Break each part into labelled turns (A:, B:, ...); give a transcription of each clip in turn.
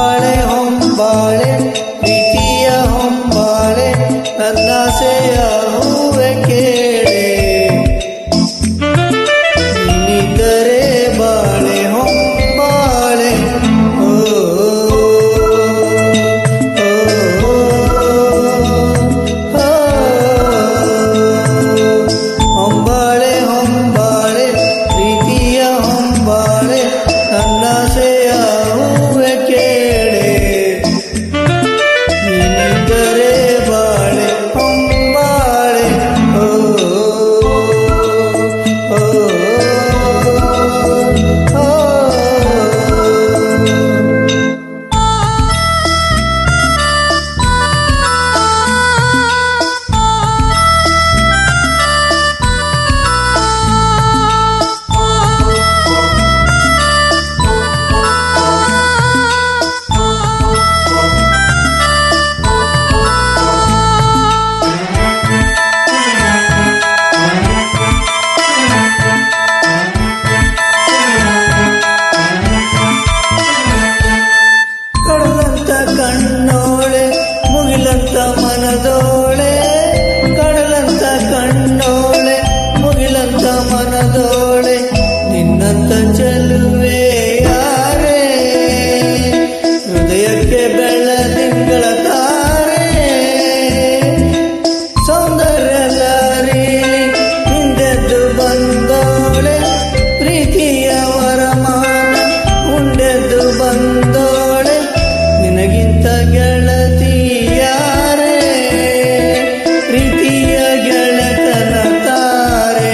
A: ಹೊಂಬಾಳೆ ಹೊಂಬಾಳೆ ಪ್ರೀತಿಯ ಹೊಂಬಾಳೆ ನನ್ನಾಸೆಯ ಹೂವೆ ಕೇಳೆ ನೀನಿದ್ದರೆ ಬಾಳೆ ಹೊಂಬಾಳೆ ಓ ಹೊಂಬಾಳೆ ಹೊಂಬಾಳೆ ಪ್ರೀತಿಯ ಹೊಂಬಾಳೆ ನನ್ನಾಸೆಯ ಹೂವೆ ಕೇಳೆ ನೀನಿದ್ದರೆ ಬಾಳೆ ಹೊಂಬಾಳೆ ಓ ಓ ಕಣ್ಣೋಳೆ ಮುಗಿಲಂತ ಮನದೋಳೆ ಕಡಲಂತ ಕಣ್ಣೋಳೆ ಮುಗಿಲಂತ ಮನದೋಳೆ ನಿನ್ನಂತ ಚೆಲುವೆ ಯಾರೇ ಹೃದಯಕ್ಕೆ ಬೆಳದಿಂಗಳ ತಾರೆ ಸೌಂದರ್ಯ ಲಾರಿ ಹಿಂದೆದ್ದು ಬಂದೋಳೆ ಪ್ರೀತಿಯ ವರಮಾನ ಉಂಡೆದ್ದು ಬಂದೋಳೆ ನಿನಗಿಂತ ಗೆಳತಿ ಯಾರೇ ಪ್ರೀತಿಯ ಗೆಳತನ ತಾರೆ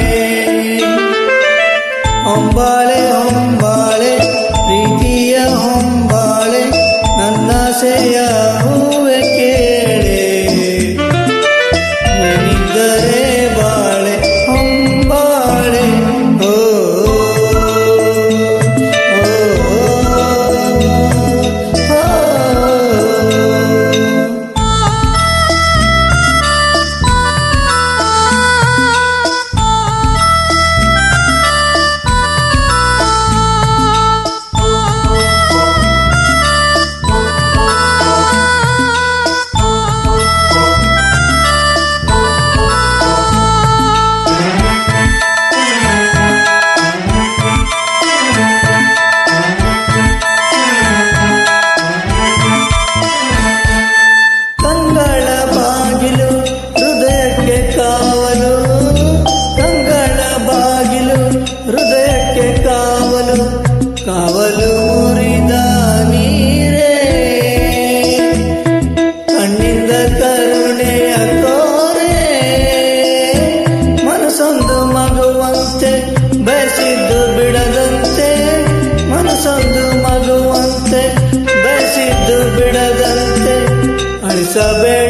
A: ಹೊಂಬಾಳೆ ಹೊಂಬಾಳೆ ಪ್ರೀತಿಯ ಹೊಂಬಾಳೆ ನನ್ನಾಸೆಯ ಹೂವೆ ಕೇಳೆ ನೀನಿದ್ದರೆ ಬಾಳೆ ಹೊಂಬಾಳೆ ಓ ಹೃದಯಕ್ಕೆ ಕಾವಲು ಕಾವಲು ಮುರಿದ ನೀರೇ ಕಣ್ಣಿಂದ ಕರುಣೆಯ ತೋರೆ ಮನಸ್ಸೊಂದು ಮಗುವಂತೆ ಬಯಸಿದ್ದು ಬಿಡದಂತೆ ಮನಸ್ಸೊಂದು ಮಗುವಂತೆ ಬಯಸಿದ್ದು ಬಿಡದಂತೆ ಅಳಿಸಬೇಡ